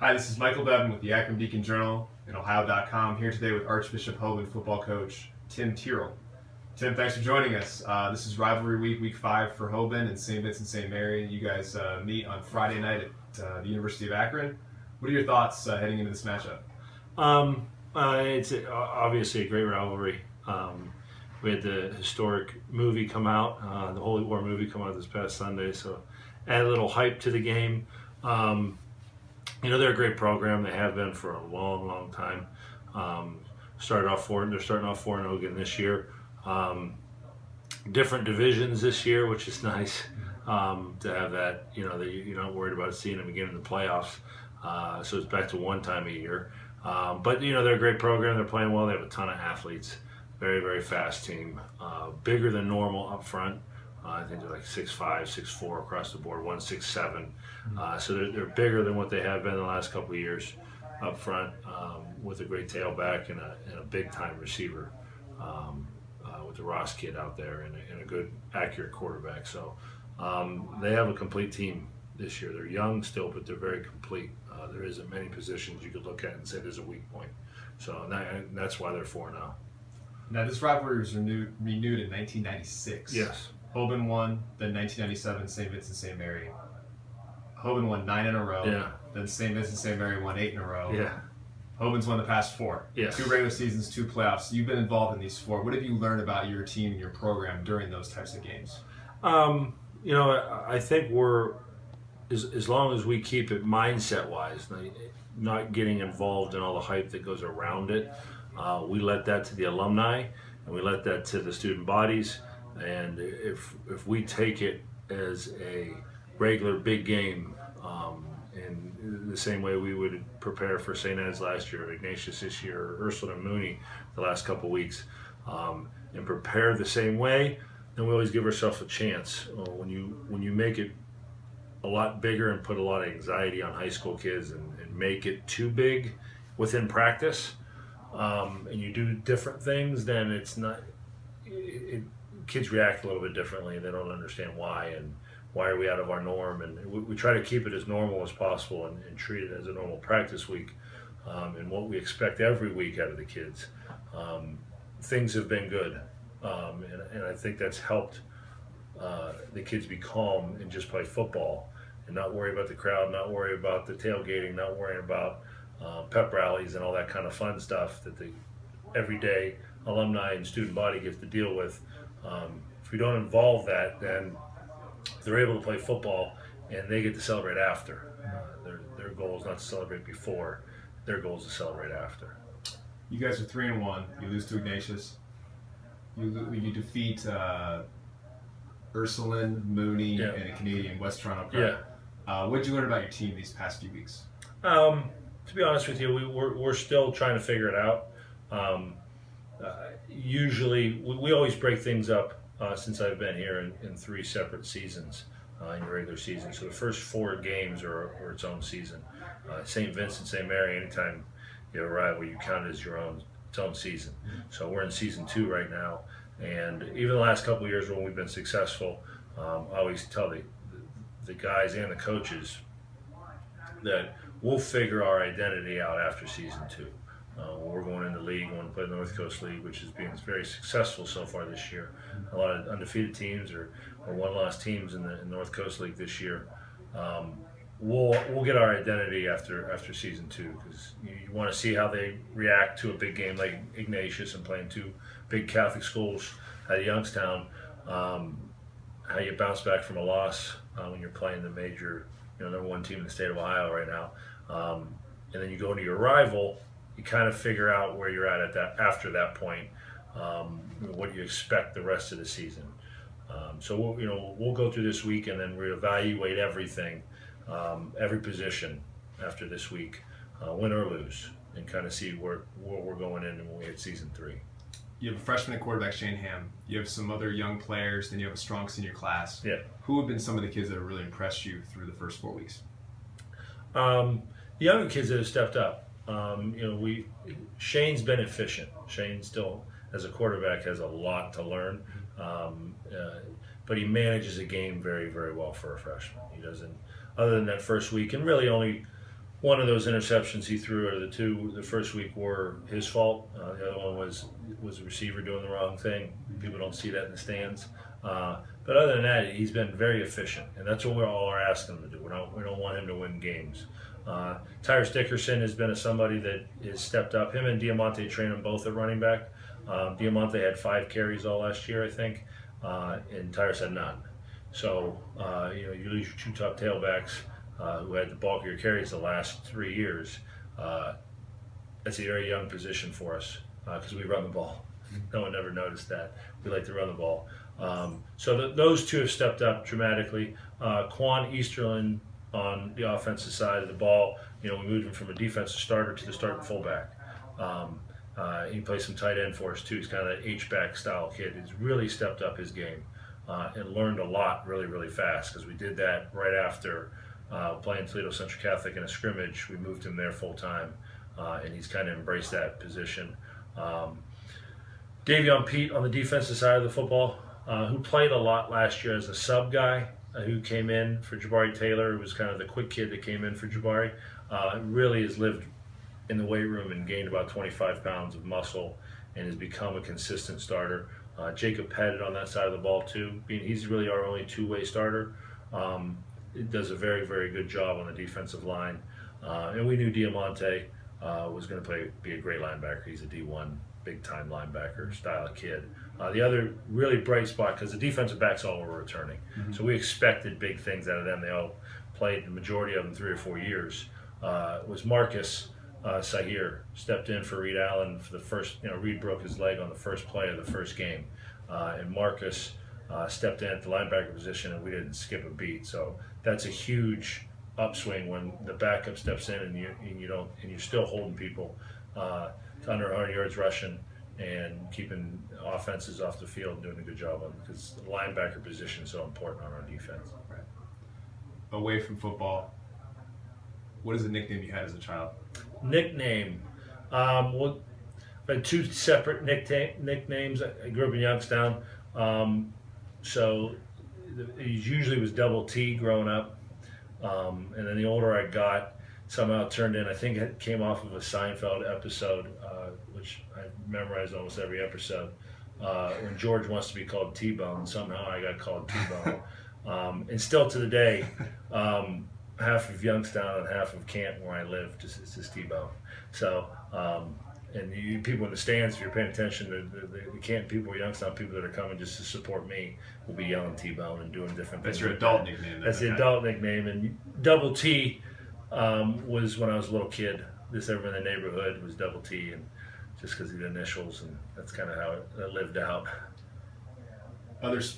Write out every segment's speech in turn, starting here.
Hi, this is Michael Bevan with the Akron Beacon Journal and Ohio.com, here today with Archbishop Hoban football coach Tim Tyrrell. Tim, thanks for joining us. This is Rivalry Week, Week 5 for Hoban and St. Vincent St. Mary. You guys meet on Friday night at the University of Akron. What are your thoughts heading into this matchup? It's obviously a great rivalry. We had the historic movie come out, the Holy War movie come out this past Sunday, so add a little hype to the game. They're a great program. They have been for a long, long time. They're starting off 4-0 again this year. Different divisions this year, which is nice to have that. You're not worried about seeing them again in the playoffs. So it's back to one time a year. But they're a great program. They're playing well. They have a ton of athletes. Very, very fast team. Bigger than normal up front. I think they're like 6'5", 6'4" across the board, 167. So they're bigger than what they have been the last couple of years up front, with a great tailback and a big-time receiver, with the Ross kid out there and a good, accurate quarterback. So they have a complete team this year. They're young still, but they're very complete. There isn't many positions you could look at and say there's a weak point. So that's why they're 4-0. Now, this rivalry was renewed in 1996. Yes. Hoban won, then 1997, St. Vincent St. Mary. Hoban won 9 in a row. Yeah. Then St. Vincent St. Mary won 8 in a row. Yeah. Hoban's won the past 4. Yes. 2 regular seasons, 2 playoffs. You've been involved in these 4. What have you learned about your team and your program during those types of games? I think we're, as long as we keep it mindset-wise, not getting involved in all the hype that goes around it, we let that to the alumni, and we let that to the student bodies. And if we take it as a regular big game, in the same way we would prepare for St. Ed's last year, Ignatius this year, or Ursula and Mooney the last couple of weeks, and prepare the same way, then we always give ourselves a chance. When you make it a lot bigger and put a lot of anxiety on high school kids and make it too big within practice, and you do different things, then it's not. Kids react a little bit differently. They don't understand why, and why are we out of our norm. And we try to keep it as normal as possible and treat it as a normal practice week, and what we expect every week out of the kids. Things have been good, and I think that's helped the kids be calm and just play football and not worry about the crowd, not worry about the tailgating, not worrying about pep rallies and all that kind of fun stuff that the everyday alumni and student body gets to deal with. If we don't involve that, then they're able to play football and they get to celebrate after. Their goal is not to celebrate before. Their goal is to celebrate after. You guys are 3-1. You lose to Ignatius. You defeat Ursuline, Mooney, and a Canadian, West Toronto Prep. Yeah. What did you learn about your team these past few weeks? To be honest with you, we're still trying to figure it out. Usually, we always break things up since I've been here in 3 separate seasons in your regular season. So the first 4 games are its own season. St. Vincent, St. Mary, anytime you have a rival, you count it as its own season. So we're in season 2 right now. And even the last couple of years when we've been successful, I always tell the guys and the coaches that we'll figure our identity out after season 2. When we're going into the league, going to play the North Coast League, which has been very successful so far this year. A lot of undefeated teams or one-loss teams in the North Coast League this year. We'll get our identity after season 2, because you want to see how they react to a big game like Ignatius and playing 2 big Catholic schools at Youngstown. How you bounce back from a loss when you're playing the major, number 1 team in the state of Ohio right now, and then you go into your rival. You kind of figure out where you're at that after that point. What you expect the rest of the season. So we'll go through this week and then reevaluate everything, every position after this week, win or lose, and kind of see where we're going in when we hit season 3. You have a freshman at quarterback, Shane Ham. You have some other young players, then you have a strong senior class. Yeah. Who have been some of the kids that have really impressed you through the first 4 weeks? The younger kids that have stepped up. Shane's been efficient. Shane still, as a quarterback, has a lot to learn, but he manages a game very, very well for a freshman. He doesn't, other than that first week, and really only one of those interceptions he threw out of the two the first week were his fault. The other one was a receiver doing the wrong thing. People don't see that in the stands. But other than that, he's been very efficient, and that's what we're all are asking him to do. We don't want him to win games. Tyrus Dickerson has been somebody that has stepped up. Him and Diamante train them both at running back. Diamante had 5 carries all last year, I think, and Tyrus had none. So you lose your 2 top tailbacks who had the bulk of your carries the last 3 years. That's a very young position for us because we run the ball. No one ever noticed that. We like to run the ball. So those 2 have stepped up dramatically. Quan Easterlin on the offensive side of the ball, we moved him from a defensive starter to the starting fullback. He plays some tight end for us too. He's kind of that H-back style kid. He's really stepped up his game and learned a lot really, really fast because we did that right after playing Toledo Central Catholic in a scrimmage. We moved him there full time, and he's kind of embraced that position. Davion Pete on the defensive side of the football, who played a lot last year as a sub guy, who came in for Jabari Taylor, who was kind of the quick kid that came in for Jabari, really has lived in the weight room and gained about 25 pounds of muscle and has become a consistent starter. Jacob Pettit on that side of the ball too. He's really our only 2-way starter. It does a very, very good job on the defensive line. And we knew Diamante was going to be a great linebacker. He's a D1 big-time linebacker style kid. The other really bright spot, because the defensive backs all were returning, so we expected big things out of them. They all played, the majority of them, 3 or 4 years, was Marcus Sahir stepped in for Reed Allen for the first. Reed broke his leg on the first play of the first game, and Marcus stepped in at the linebacker position, and we didn't skip a beat. So that's a huge upswing when the backup steps in and you're still holding people to under 100 yards rushing and keeping offenses off the field and doing a good job on, because the linebacker position is so important on our defense. Right. Away from football, what is the nickname you had as a child? Nickname. Well, I had 2 separate nicknames. I grew up in Youngstown, so it usually was Double T growing up, and then the older I got, somehow it turned in. I think it came off of a Seinfeld episode, which I memorized almost every episode. When George wants to be called T-Bone, somehow I got called T-Bone, and still to the day. Half of Youngstown and half of Canton, where I live, it's just T-Bone. So, and you people in the stands, if you're paying attention, the Canton people or Youngstown people that are coming just to support me will be yelling T-Bone and doing different things. That's your adult nickname. That's the adult nickname. And Double T was when I was a little kid. Just everyone in the neighborhood was Double T, and just because of the initials, and that's kind of how it lived out.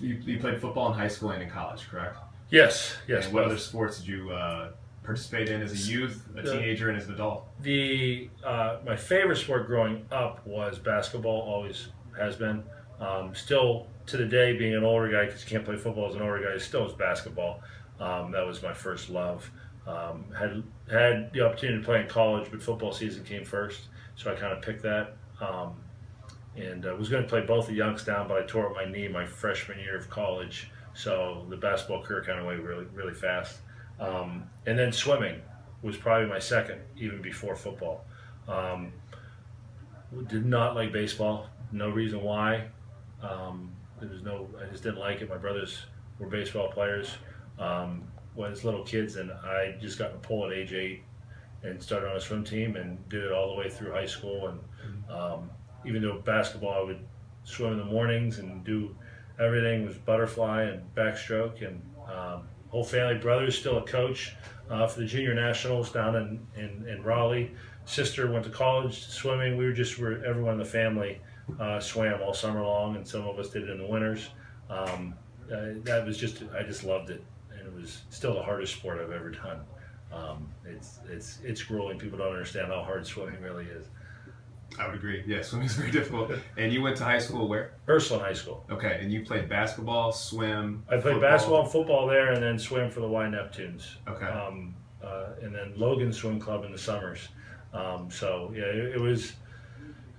You played football in high school and in college, correct? Yes. And what other sports did you participate in as a youth, a teenager, and as an adult? My favorite sport growing up was basketball, always has been. Still to the day, being an older guy, because you can't play football as an older guy, still is basketball. That was my first love. Had the opportunity to play in college, but football season came first, so I kind of picked that. And was going to play both at Youngstown, but I tore up my knee my freshman year of college. So the basketball career kind of went really, really fast. And then swimming was probably my second, even before football. Did not like baseball. No reason why. I just didn't like it. My brothers were baseball players when as little kids, and I just got in a pull at age 8 and started on a swim team and did it all the way through high school. And even though basketball, I would swim in the mornings and do everything was butterfly and backstroke, and whole family. Brother's still a coach for the junior nationals down in Raleigh. Sister went to college swimming. Everyone in the family swam all summer long, and some of us did it in the winters. I just loved it, and it was still the hardest sport I've ever done. It's grueling. People don't understand how hard swimming really is. I would agree. Yeah, swimming is very difficult. And you went to high school where? Ursuline High School. Okay, and you played basketball, swim, I played basketball and football there, and then swim for the Y Neptunes. Okay. And then Logan Swim Club in the summers. So yeah, it was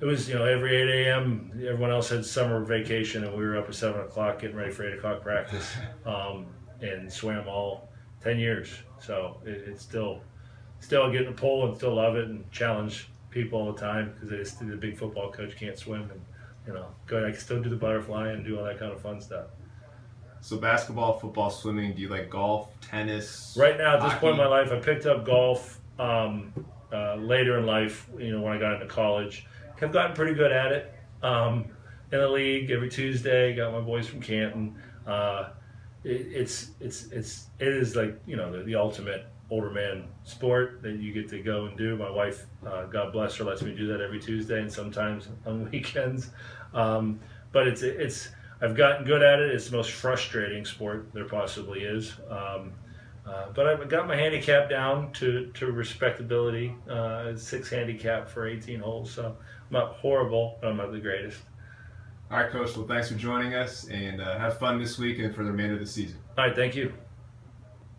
every 8 a.m. everyone else had summer vacation, and we were up at 7 o'clock getting ready for 8 o'clock practice, and swam all 10 years. So it's still still get in the pool and still love it and challenge people all the time because the big football coach can't swim, and I can still do the butterfly and do all that kind of fun stuff. So basketball, football, swimming. Do you like golf, tennis? Right now, at this hockey? point in my life, I picked up golf later in life. When I got into college, I've gotten pretty good at it. In the league every Tuesday, got my boys from Canton. It is like the ultimate older man sport that you get to go and do. My wife, God bless her, lets me do that every Tuesday and sometimes on weekends. But I've gotten good at it. It's the most frustrating sport there possibly is. But I've got my handicap down to respectability. 6 handicap for 18 holes, so I'm not horrible, but I'm not the greatest. All right, Coach. Well, thanks for joining us, and have fun this week and for the remainder of the season. All right, thank you.